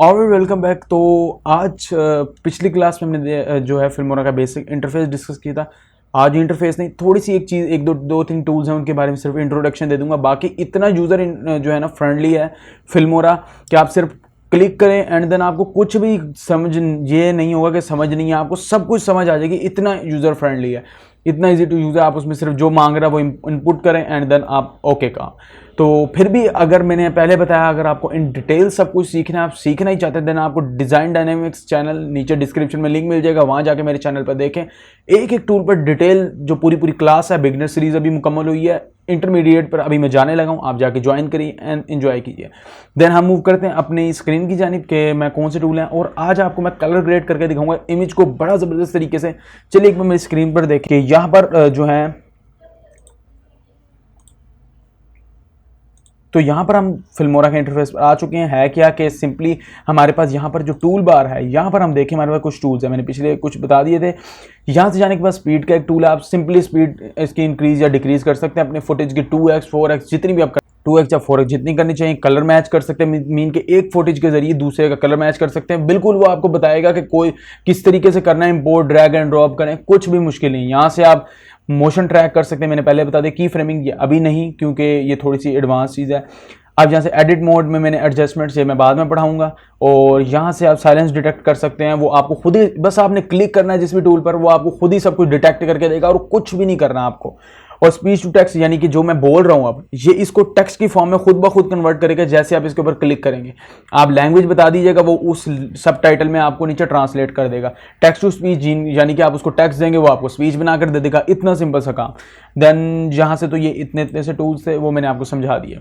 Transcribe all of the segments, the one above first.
और welcome back. तो आज पिछली क्लास में हमने जो है फिल्मोरा का बेसिक इंटरफेस डिस्कस किया था। आज इंटरफेस नहीं, थोड़ी सी एक चीज़, एक दो तीन टूल्स हैं, उनके बारे में सिर्फ इंट्रोडक्शन दे दूंगा। बाकी इतना यूज़र जो है ना फ्रेंडली है फिल्मोरा कि आप सिर्फ क्लिक करें एंड देन आपको कुछ भी समझ ये नहीं होगा कि समझ नहीं है, आपको सब कुछ समझ आ जाएगी। इतना यूज़र फ्रेंडली है, इतना इजी टू यूज़ है। आप उसमें सिर्फ जो मांग रहा है वो इनपुट करें एंड देन आप ओके का। तो फिर भी अगर मैंने पहले बताया, अगर आपको इन डिटेल सब कुछ सीखना है, आप सीखना ही चाहते हैं, देन आपको डिज़ाइन डायनेमिक्स चैनल नीचे डिस्क्रिप्शन में लिंक मिल जाएगा, वहाँ जाके मेरे चैनल पर देखें। एक एक टूल पर डिटेल जो पूरी क्लास है, बिगनर सीरीज अभी मुकम्मल हुई है, इंटरमीडिएट पर अभी मैं जाने लगा हूँ। आप जाके ज्वाइन करिए एंड एंजॉय कीजिए। देन हम मूव करते हैं अपनी स्क्रीन की जानिब के मैं कौन से टूल हैं, और आज आपको मैं कलर ग्रेड करके दिखाऊंगा इमेज को बड़ा ज़बरदस्त तरीके से। चलिए एक बार मेरी स्क्रीन पर देखिए, यहाँ पर जो है तो यहाँ पर हम फिल्मोरा के इंटरफेस पर आ चुके हैं। है क्या कि सिंपली हमारे पास यहाँ पर जो टूल बार है, यहाँ पर हम देखें हमारे पास कुछ टूल्स हैं, मैंने पिछले कुछ बता दिए थे। यहाँ से जाने के बाद स्पीड का एक टूल है, आप सिंपली स्पीड इसकी इंक्रीज या डिक्रीज कर सकते हैं अपने फुटेज की 2x 4x जितनी भी आप 2x या 4x जितनी करनी चाहिए। कलर मैच कर सकते हैं, मीन के एक फुटेज के जरिए दूसरे का कलर मैच कर सकते हैं। बिल्कुल वो आपको बताएगा कि कोई किस तरीके से करना है, इंपोर्ट ड्रैग एंड ड्रॉप करें, कुछ भी मुश्किल नहीं। यहाँ से आप मोशन ट्रैक कर सकते हैं। मैंने पहले बता दिया की फ्रेमिंग, ये अभी नहीं क्योंकि ये थोड़ी सी एडवांस चीज़ है। अब यहाँ से एडिट मोड में मैंने एडजस्टमेंट से मैं बाद में पढ़ाऊंगा, और यहाँ से आप साइलेंस डिटेक्ट कर सकते हैं। वो आपको खुद ही, बस आपने क्लिक करना है जिस भी टूल पर, वो आपको खुद ही सब कुछ डिटेक्ट करके देगा और कुछ भी नहीं करना आपको। और स्पीच टू टेक्स्ट, यानी कि जो मैं बोल रहा हूँ अब, ये इसको टेक्स्ट की फॉर्म में खुद ब खुद कन्वर्ट करेगा। जैसे आप इसके ऊपर क्लिक करेंगे, आप लैंग्वेज बता दीजिएगा, वो उस सब टाइटल में आपको नीचे ट्रांसलेट कर देगा। टेक्स्ट टू स्पीच, यानी कि आप उसको टेक्स्ट देंगे, वो आपको स्पीच बना कर दे देगा। इतना सिंपल सा काम। देन यहाँ से तो ये इतने से टूल्स थे, वो मैंने आपको समझा दिया।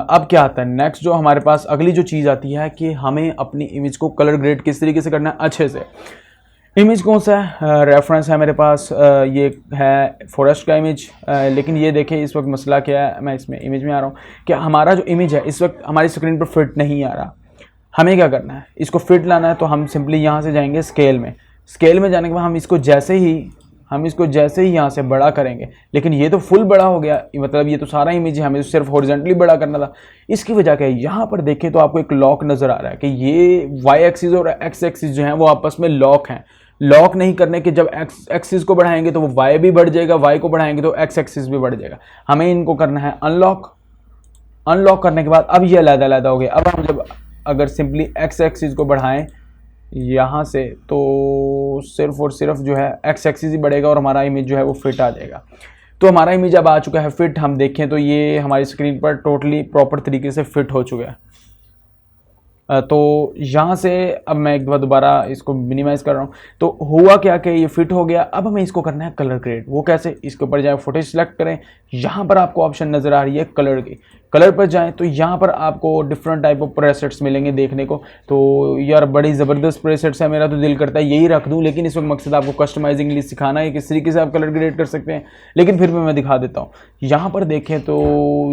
अब क्या आता है नेक्स्ट, जो हमारे पास अगली जो चीज़ आती है कि हमें अपनी इमेज को कलर ग्रेड किस तरीके से करना है अच्छे से। इमेज कौन सा है, रेफरेंस है मेरे पास, ये है फॉरेस्ट का इमेज। लेकिन ये देखें इस वक्त मसला क्या है, मैं इसमें इमेज में आ रहा हूँ कि हमारा जो इमेज है इस वक्त हमारी स्क्रीन पर फिट नहीं आ रहा। हमें क्या करना है, इसको फिट लाना है। तो हम सिंपली यहाँ से जाएंगे स्केल में। स्केल में जाने के बाद हम इसको जैसे ही यहाँ से बड़ा करेंगे, लेकिन ये तो फुल बड़ा हो गया, मतलब ये तो सारा इमेज है, हमें तो सिर्फ हॉरिजॉन्टली बड़ा करना था। इसकी वजह क्या है, यहाँ पर देखें तो आपको एक लॉक नज़र आ रहा है कि ये वाई एक्सिस और एक्स एक्सिस जो है वो आपस में लॉक हैं। लॉक नहीं करने के, जब एक्स एक्सिस को बढ़ाएंगे तो वो वाई भी बढ़ जाएगा, वाई को बढ़ाएंगे तो एक्स एक्सिस भी बढ़ जाएगा। हमें इनको करना है अनलॉक। अनलॉक करने के बाद अब ये अलग-अलग हो गया। अब हम जब अगर सिंपली एक्स एक्सिस को बढ़ाएं यहाँ से, तो सिर्फ और सिर्फ जो है एक्स एक्सिस ही बढ़ेगा और हमारा इमेज जो है वो फिट आ जाएगा। तो हमारा इमेज अब आ चुका है फिट। हम देखें तो ये हमारी स्क्रीन पर टोटली प्रॉपर तरीके से फिट हो चुका है। तो यहाँ से अब मैं एक बार दोबारा इसको मिनिमाइज़ कर रहा हूँ। तो हुआ क्या कि ये फिट हो गया। अब हमें इसको करना है कलर ग्रेड। वो कैसे, इसके ऊपर जाए फुटेज सेलेक्ट करें, यहाँ पर आपको ऑप्शन नज़र आ रही है कलर की। कलर पर जाएं तो यहाँ पर आपको डिफरेंट टाइप ऑफ प्रेसेट्स मिलेंगे देखने को। तो यार बड़ी ज़बरदस्त प्रेसेट्स है, मेरा तो दिल करता है यही रख दूँ, लेकिन इस वक्त मकसद आपको कस्टमाइजिंगली सिखाना है किस तरीके से आप कलर ग्रेड कर सकते हैं। लेकिन फिर भी मैं दिखा देता हूँ। यहाँ पर देखें तो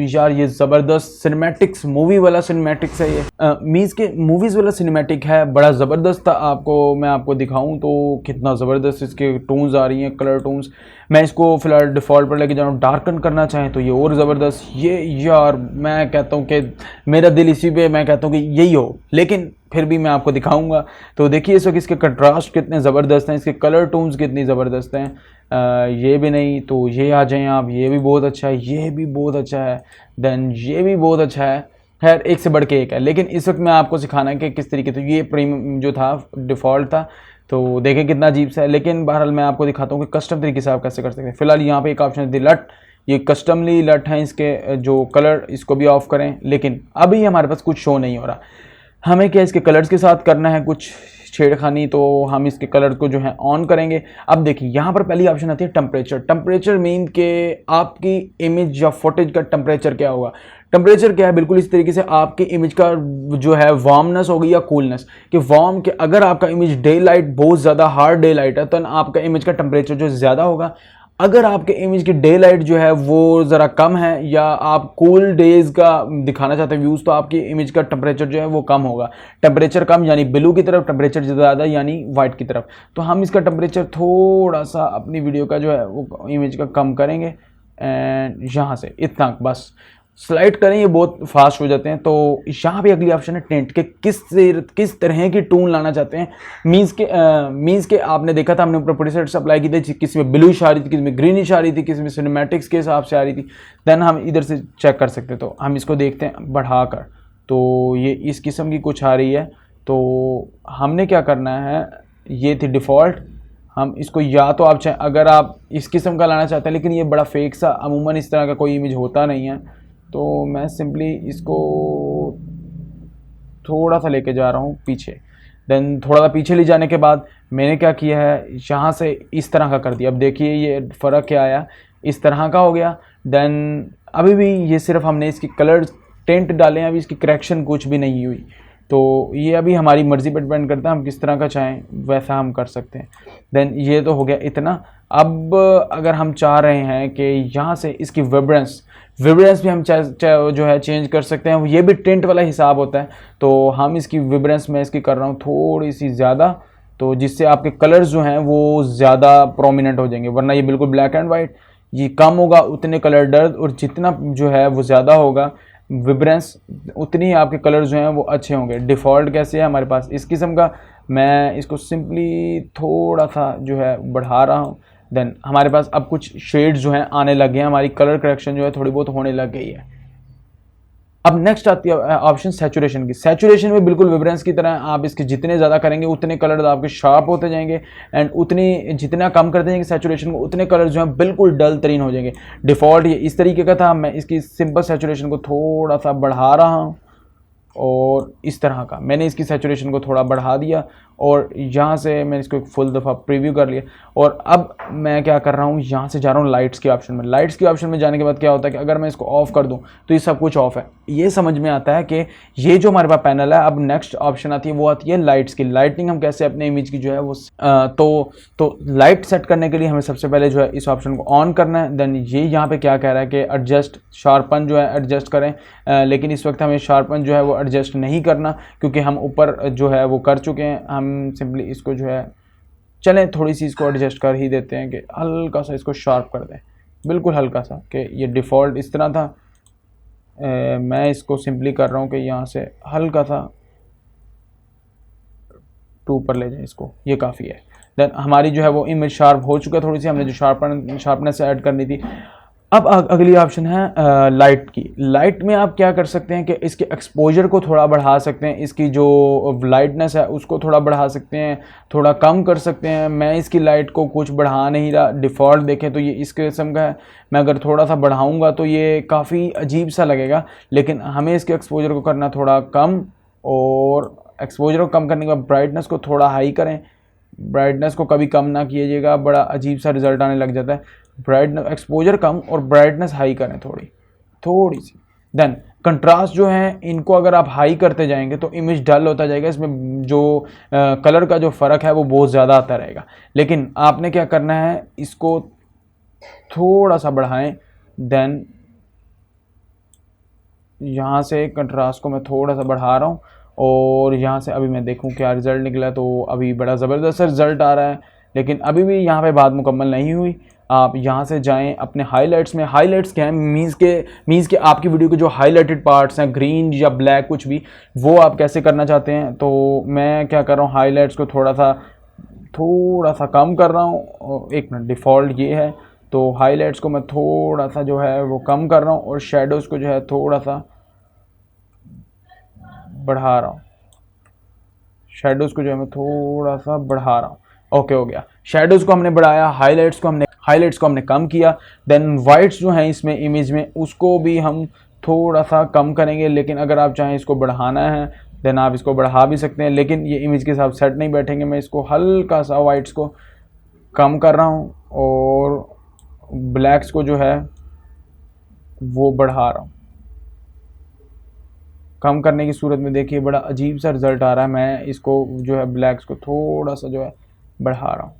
यार ये ज़बरदस्त सिनेमैटिक्स, मूवी वाला सिनेमैटिक्स है। ये मीन्स के मूवीज़ वाला सिनेमैटिक है, बड़ा ज़बरदस्त था। मैं आपको दिखाऊँ तो कितना ज़बरदस्त इसके टोन्स आ रही हैं, कलर टोन्स। मैं इसको फिलहाल डिफ़ॉल्ट पर लेके जा रहा हूँ। डार्कन करना चाहें तो ये और ज़बरदस्त। ये यार मैं कहता हूँ कि मेरा दिल इसी पे, मैं कहता हूँ कि यही हो, लेकिन फिर भी मैं आपको दिखाऊंगा। तो देखिए इस वक्त इसके कंट्रास्ट कितने ज़बरदस्त हैं, इसके कलर टोन्स कितनी ज़बरदस्त हैं। ये भी नहीं तो ये आ जाएं आप, ये भी बहुत अच्छा है, ये भी बहुत अच्छा है, देन ये भी बहुत अच्छा है। खैर एक से बढ़ के एक है, लेकिन इस वक्त मैं आपको सिखाना है कि किस तरीके से। ये प्रीमियम जो था डिफ़ॉल्ट था, तो देखें कितना अजीब सा है, लेकिन बहरहाल मैं आपको दिखाता हूँ कि कस्टम तरीके से आप कैसे कर सकते हैं। फिलहाल यहाँ पे एक ऑप्शन है लट, ये कस्टमली लट है इसके जो कलर, इसको भी ऑफ करें। लेकिन अभी हमारे पास कुछ शो नहीं हो रहा। हमें क्या इसके कलर्स के साथ करना है कुछ छेड़खानी, तो हम इसके कलर को जो है ऑन करेंगे। अब देखिए यहाँ पर पहली ऑप्शन आती है टेम्परेचर। टेम्परेचर मीन के आपकी इमेज या फुटेज का टेम्परेचर क्या होगा। टेम्परेचर क्या है, बिल्कुल इस तरीके से आपकी इमेज का जो है वार्मनेस होगी या कूलनेस। कि वार्म के अगर आपका इमेज डे लाइट बहुत ज़्यादा हार्ड डे लाइट है तो आपका इमेज का टेम्परेचर जो ज़्यादा होगा। अगर आपके इमेज की डे लाइट जो है वो ज़रा कम है या आप कूल डेज़ का दिखाना चाहते हैं व्यूज़, तो आपकी इमेज का टेम्परेचर जो है वो कम होगा। टेम्परेचर कम यानी ब्लू की तरफ, टेम्परेचर ज़्यादा यानी वाइट की तरफ। तो हम इसका टेम्परेचर थोड़ा सा अपनी वीडियो का जो है वो इमेज का कम करेंगे एंड यहाँ से इतना बस। स्लाइड करें ये बहुत फास्ट हो जाते हैं। तो यहाँ पे अगली ऑप्शन है टेंट के किस तरह की टून लाना चाहते हैं। मीन्स के आपने देखा था हमने ऊपर पूरी सेट्स अप्लाई की थी, किसी में ब्लूइश आ रही थी, किसी में ग्रीनिश आ रही थी, किसी में सिनेमैटिक्स के हिसाब से आ रही थी। देन हम इधर से चेक कर सकते, तो हम इसको देखते हैं बढ़ा कर, तो ये इस किस्म की कुछ आ रही है। तो हमने क्या करना है, ये थी डिफ़ॉल्ट, हम इसको या तो आप चाहें अगर आप इस किस्म का लाना चाहते हैं, लेकिन ये बड़ा फेक सा अमूमन इस तरह का कोई इमेज होता नहीं है, तो मैं सिंपली इसको थोड़ा सा लेके जा रहा हूँ पीछे। देन थोड़ा सा पीछे ले जाने के बाद मैंने क्या किया है, यहाँ से इस तरह का कर दिया। अब देखिए ये फ़र्क क्या आया, इस तरह का हो गया। देन अभी भी ये सिर्फ हमने इसकी कलर टेंट डाले हैं, अभी इसकी करेक्शन कुछ भी नहीं हुई। तो ये अभी हमारी मर्ज़ी पर डिपेंड करता है, हम किस तरह का चाहें वैसा हम कर सकते हैं। देन ये तो हो गया इतना। अब अगर हम चाह रहे हैं कि यहाँ से इसकी विब्रेंस भी हम जो है चेंज कर सकते हैं, ये भी टेंट वाला हिसाब होता है। तो हम इसकी विब्रेंस मैं इसकी कर रहा हूँ थोड़ी सी ज़्यादा, तो जिससे आपके कलर्स जो हैं वो ज़्यादा प्रोमिनेंट हो जाएंगे, वरना ये बिल्कुल ब्लैक एंड वाइट। ये कम होगा उतने कलर डर, और जितना जो है वो ज़्यादा होगा विब्रेंस, उतनी आपके कलर जो हैं वो अच्छे होंगे। डिफ़ॉल्ट कैसे है हमारे पास इस किस्म का, मैं इसको सिंपली थोड़ा सा जो है बढ़ा रहा हूँ। देन हमारे पास अब कुछ शेड्स जो हैं आने लग गए हैं, हमारी कलर करेक्शन जो है थोड़ी बहुत होने लग गई है। अब नेक्स्ट आती है ऑप्शन सैचुरेशन की। सैचुरेशन में बिल्कुल विब्रेंस की तरह आप इसके जितने ज़्यादा करेंगे उतने कलर आपके शार्प होते जाएंगे, एंड उतनी जितना कम करते जाएंगे सैचुरेशन को उतने कलर जो हैं बिल्कुल डल तरीन हो जाएंगे। डिफ़ॉल्ट ये इस तरीके का था, मैं इसकी सिंपल सैचुरेशन को थोड़ा सा बढ़ा रहा हूँ, और इस तरह का मैंने इसकी सैचुरेशन को थोड़ा बढ़ा दिया, और यहाँ से मैंने इसको एक फुल दफ़ा प्रीव्यू कर लिया। और अब मैं क्या कर रहा हूँ, यहाँ से जा रहा हूँ लाइट्स के ऑप्शन में। लाइट्स के ऑप्शन में जाने के बाद क्या होता है कि अगर मैं इसको ऑफ़ कर दूँ तो ये सब कुछ ऑफ़ है। ये समझ में आता है कि ये जो हमारे पास पैनल है, अब नेक्स्ट ऑप्शन आती है वो आती है लाइट्स की। लाइटिंग हम कैसे अपने इमेज की जो है वो तो लाइट सेट करने के लिए हमें सबसे पहले जो है इस ऑप्शन को ऑन करना है। देन ये यहाँ पे क्या कह रहा है कि एडजस्ट शार्पन जो है एडजस्ट करें, लेकिन इस वक्त हमें शार्पन जो है वो एडजस्ट नहीं करना, क्योंकि हम ऊपर जो है वो कर चुके हैं। हम सिंपली इसको जो है चलें थोड़ी सी इसको एडजस्ट कर ही देते हैं कि हल्का सा इसको शार्प कर दें, बिल्कुल हल्का सा, कि ये डिफ़ॉल्ट इस तरह था। मैं इसको सिंपली कर रहा हूँ कि यहाँ से हल्का सा टू पर ले जाएं इसको, ये काफ़ी है। देन हमारी जो है वो इमेज शार्प हो चुका है, थोड़ी सी हमने जो शार्पनेस ऐड करनी थी। अब अगली ऑप्शन है लाइट की। लाइट में आप क्या कर सकते हैं कि इसके एक्सपोजर को थोड़ा बढ़ा सकते हैं, इसकी जो लाइटनेस है उसको थोड़ा बढ़ा सकते हैं, थोड़ा कम कर सकते हैं। मैं इसकी लाइट को कुछ बढ़ा नहीं रहा, डिफ़ॉल्ट देखें तो ये इस किस्म का है। मैं अगर थोड़ा सा बढ़ाऊंगा तो ये काफ़ी अजीब सा लगेगा, लेकिन हमें इसके एक्सपोजर को करना थोड़ा कम, और एक्सपोजर को कम करने के बाद ब्राइटनेस को थोड़ा हाई करें। ब्राइटनेस को कभी कम ना कीजिएगा, बड़ा अजीब सा रिजल्ट आने लग जाता है। ब्राइटनेस एक्सपोजर कम और ब्राइटनेस हाई करें थोड़ी सी। देन कंट्रास्ट जो है इनको अगर आप हाई करते जाएंगे तो इमेज डल होता जाएगा, इसमें जो कलर का जो फ़र्क है वो बहुत ज़्यादा आता रहेगा। लेकिन आपने क्या करना है, इसको थोड़ा सा बढ़ाएं। देन यहाँ से कंट्रास्ट को मैं थोड़ा सा बढ़ा रहा हूँ, और यहाँ से अभी मैं देखूँ क्या रिज़ल्ट निकला, तो अभी बड़ा ज़बरदस्त रिज़ल्ट आ रहा है। लेकिन अभी भी यहाँ पे बात मुकम्मल नहीं हुई। आप यहाँ से जाएं अपने हाइलाइट्स में। हाइलाइट्स क्या है, मीन्स के आपकी वीडियो के जो हाइलाइटेड पार्ट्स हैं, ग्रीन या ब्लैक कुछ भी, वो आप कैसे करना चाहते हैं। तो मैं क्या कर रहा हूँ, हाइलाइट्स को थोड़ा सा कम कर रहा हूँ। एक मिनट, डिफ़ॉल्ट ये है, तो हाइलाइट्स को मैं थोड़ा सा जो है वो कम कर रहा हूँ, और शेडोज़ को जो है थोड़ा सा बढ़ा रहा हूँ। शेडोज़ को जो है मैं थोड़ा सा बढ़ा रहा हूँ। ओके, हो गया। शेडोज़ को हमने बढ़ाया, हाइलाइट्स को हमने कम किया। देन वाइट्स जो हैं इसमें इमेज में उसको भी हम थोड़ा सा कम करेंगे, लेकिन अगर आप चाहें इसको बढ़ाना है देन आप इसको बढ़ा भी सकते हैं, लेकिन ये इमेज के साथ सेट नहीं बैठेंगे। मैं इसको हल्का सा वाइट्स को कम कर रहा हूँ, और ब्लैक्स को जो है वो बढ़ा रहा हूँ। कम करने की सूरत में देखिए बड़ा अजीब सा रिज़ल्ट आ रहा है। मैं इसको जो है ब्लैक्स को थोड़ा सा जो है बढ़ा रहा हूँ।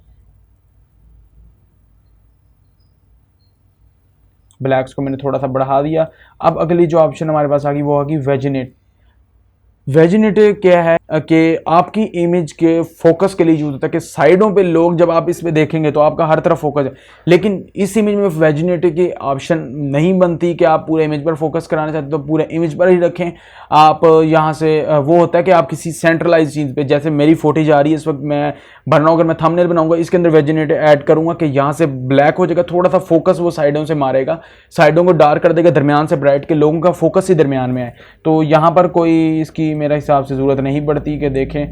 ब्लैक्स को मैंने थोड़ा सा बढ़ा दिया। अब अगली जो ऑप्शन हमारे पास आ गई वो आ गई वेजिनेट। वेजिनेटिव क्या है कि आपकी इमेज के फोकस के लिए यूज होता है, कि साइडों पे लोग जब आप इस पे देखेंगे तो आपका हर तरफ फोकस है, लेकिन इस इमेज में वेजिनेटिव की ऑप्शन नहीं बनती कि आप पूरे इमेज पर फोकस कराना चाहते तो पूरे इमेज पर ही रखें आप। यहाँ से वो होता है कि आप किसी सेंट्रलाइज चीज़ पे, जैसे मेरी फोटो जा रही है इस वक्त मैं भर रहा हूँ, अगर मैं थंबनेल बनाऊंगा इसके अंदर वेजिनेटिव ऐड करूंगा कि यहाँ से ब्लैक हो जाएगा, थोड़ा सा फोकस वो साइडों से मारेगा, साइडों को डार्क कर देगा, दरमियान से ब्राइट, के लोगों का फोकस ही दरमियान में है। तो यहाँ पर कोई इसकी मेरे हिसाब से ज़रूरत नहीं पड़ती कि देखें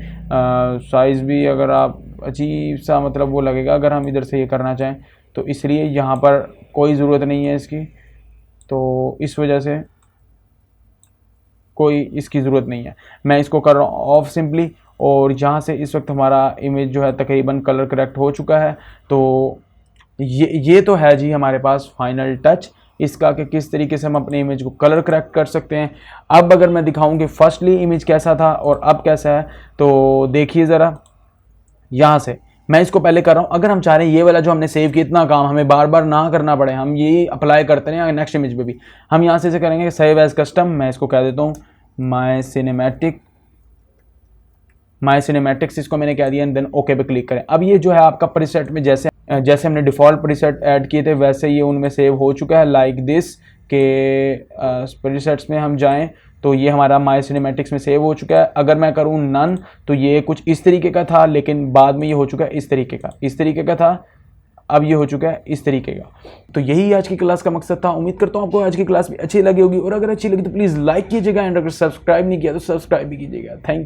साइज़ भी अगर आप अजीब सा मतलब वो लगेगा अगर हम इधर से ये करना चाहें, तो इसलिए यहाँ पर कोई ज़रूरत नहीं है इसकी, तो इस वजह से कोई इसकी ज़रूरत नहीं है। मैं इसको कर रहा हूँ ऑफ सिंपली, और यहाँ से इस वक्त हमारा इमेज जो है तकरीबन कलर करेक्ट हो चुका है। तो ये तो है जी हमारे पास फाइनल टच इसका कि किस तरीके से हम अपने इमेज को कलर करेक्ट कर सकते हैं। अब अगर मैं दिखाऊं कि फर्स्टली इमेज कैसा था और अब कैसा है, तो देखिए ज़रा, यहाँ से मैं इसको पहले कर रहा हूँ। अगर हम चाह रहे हैं ये वाला जो हमने सेव किया इतना काम हमें बार बार ना करना पड़े, हम ये अप्लाई करते हैं नेक्स्ट इमेज पे भी, हम यहाँ से करेंगे सेव एज कस्टम। मैं इसको कह देता हूँ माई सिनेमैटिक्स, इसको मैंने कह दिया एंड देन ओके पे क्लिक करें। अब ये जो है आपका प्रीसेट में जैसे हमने डिफ़ॉल्ट प्रीसेट ऐड किए थे वैसे ये उनमें सेव हो चुका है लाइक दिस, के प्रीसेट्स में हम जाएं तो ये हमारा माई सिनेमैटिक्स में सेव हो चुका है। अगर मैं करूं नन तो ये कुछ इस तरीके का था, लेकिन बाद में ये हो चुका है इस तरीके का था, अब ये हो चुका है इस तरीके का। तो यही आज की क्लास का मकसद था। उम्मीद करता हूँ आपको आज की क्लास भी अच्छी लगी होगी, और अगर अच्छी लगी तो प्लीज़ लाइक कीजिएगा, एंड अगर सब्सक्राइब नहीं किया तो सब्सक्राइब भी कीजिएगा। थैंक